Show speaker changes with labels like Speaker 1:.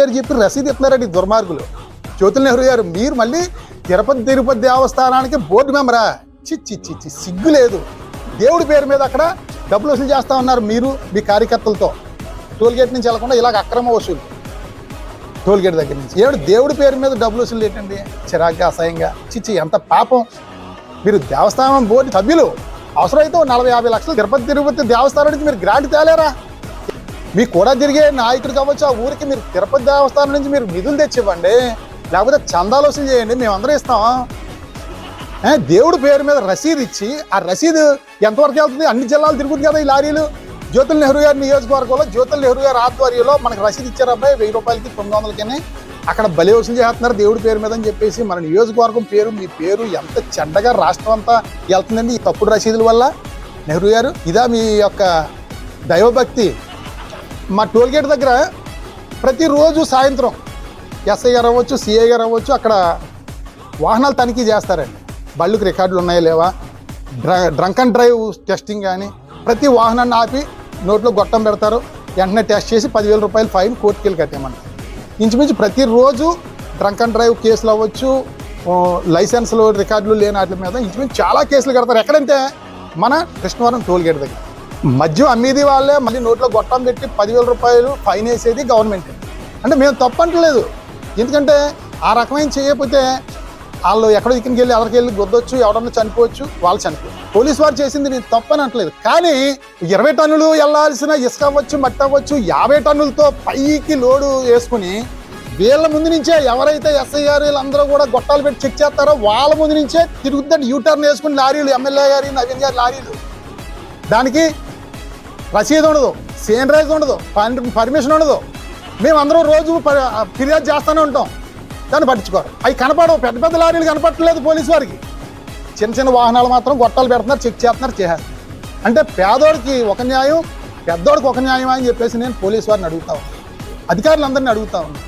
Speaker 1: చెప్పి రసీదు ఇస్తున్నారండి దుర్మార్గులు. జ్యోతుల నెహ్రూ గారు, మీరు మళ్ళీ తిరుపతి దేవస్థానానికి బోర్డు మెంబరా? చిచ్చి సిగ్గు లేదు. దేవుడి పేరు మీద అక్కడ డబ్బులు వసూలు చేస్తూ ఉన్నారు మీరు మీ కార్యకర్తలతో. టోల్గేట్ నుంచి వెళ్లకుండా ఇలాగ అక్రమ వసూలు టోల్గేట్ దగ్గర నుంచి. ఏడు దేవుడి పేరు మీద డబ్బులు వసూలు ఏంటండి? చిరాగ్గా, అసహ్యంగా. ఎంత పాపం. మీరు దేవస్థానం బోర్డు సభ్యులు, అవసరమైతే 40-50 లక్షలు తిరుపతి దేవస్థానం నుంచి మీరు గ్రాంట్ తేలేరా? మీకు కూడా తిరిగే నాయకుడు కావచ్చు, ఆ ఊరికి మీరు తిరుపతి దేవస్థానం నుంచి మీరు నిధులు తెచ్చివ్వండి, లేకపోతే చందాలు వసూలు చేయండి, మేమందరం ఇస్తాం. దేవుడి పేరు మీద రసీదు ఇచ్చి, ఆ రసీదు ఎంతవరకు వెళ్తుంది? అన్ని జిల్లాలు తిరుగుతుంది కదా ఈ లారీలు. జ్యోతుల నెహ్రూ గారి నియోజకవర్గంలో జ్యోతుల నెహ్రూ గారి ఆధ్వర్యంలో మనకు రసీదు ఇచ్చారు అబ్బాయి, 1000 రూపాయలకి 900కి. అక్కడ బలి వసూలు చేస్తున్నారు దేవుడి పేరు మీద అని చెప్పేసి. మన నియోజకవర్గం పేరు, మీ పేరు ఎంత చెడ్డగా రాష్ట్రం అంతా వెళ్తుందండి ఈ తప్పుడు రసీదుల వల్ల. నెహ్రూ గారు, ఇదా మీ యొక్క దైవభక్తి? మా టోల్గేట్ దగ్గర ప్రతిరోజు సాయంత్రం ఎస్ఐ గారు అవ్వచ్చు, సిఐ గారు అవ్వచ్చు, అక్కడ వాహనాలు తనిఖీ చేస్తారండి. బళ్ళుకి రికార్డులు ఉన్నాయా లేవా, డ్రంక్ అండ్ డ్రైవ్ టెస్టింగ్ కానీ, ప్రతి వాహనాన్ని ఆపి నోట్లో గొట్టం పెడతారు. వెంటనే టెస్ట్ చేసి 10,000 రూపాయలు ఫైన్ కోర్టుకి వెళ్ళి కట్టేయమంటారు. ఇంచుమించు ప్రతిరోజు డ్రంక్ అండ్ డ్రైవ్ కేసులు అవ్వచ్చు, లైసెన్సులు రికార్డులు లేని వాటి మీద ఇంచుమించు చాలా కేసులు కడతారు. ఎక్కడంటే మన కృష్ణవరం టోల్గేట్ దగ్గర. మద్యం అమ్మేది వాళ్ళే, మళ్ళీ నోట్లో గొట్టం పెట్టి 10,000 రూపాయలు ఫైన్ వేసేది గవర్నమెంట్. అంటే మేము తప్పంటలేదు, ఎందుకంటే ఆ రకమైన చేయకపోతే వాళ్ళు ఎక్కడో ఇక్కడికి వెళ్ళి ఎవరికి వెళ్ళి గుద్దొచ్చు, ఎవరన్నా చనిపోవచ్చు, వాళ్ళు చనిపోవచ్చు. పోలీసు వారు చేసింది నేను తప్పని అంటలేదు. కానీ 20 టన్నులు వెళ్ళాల్సిన ఇసుక అవ్వచ్చు, మట్టి అవ్వచ్చు, 50 టన్నులతో పైకి లోడు వేసుకుని వీళ్ళ ముందు నుంచే ఎవరైతే ఎస్ఐ గారు వీళ్ళందరూ కూడా గొట్టాలు పెట్టి చెక్ చేస్తారో వాళ్ళ ముందు నుంచే తిరుగుద్దండి యూటర్న్ వేసుకుని లారీలు, ఎమ్మెల్యే గారి, నవీన్ గారి లారీలు. దానికి రసీదు ఉండదు, సేన్ రైజ్ ఉండదు, పర్మిషన్ ఉండదు. మేమందరం రోజు ఫిర్యాదు చేస్తూనే ఉంటాం, దాన్ని పట్టించుకోరు. అవి కనపడవు, పెద్ద లారీలు కనపడట్లేదు పోలీసు వారికి. చిన్న వాహనాలు మాత్రం గొట్టాలు పెడుతున్నారు, చెక్ చేస్తున్నారు, చేసేస్తారు. అంటే పేదోడికి ఒక న్యాయం, పెద్దోడికి ఒక న్యాయం అని చెప్పేసి నేను పోలీసు వారిని అడుగుతా ఉన్నాను, అధికారులందరినీ అడుగుతా ఉన్నాను.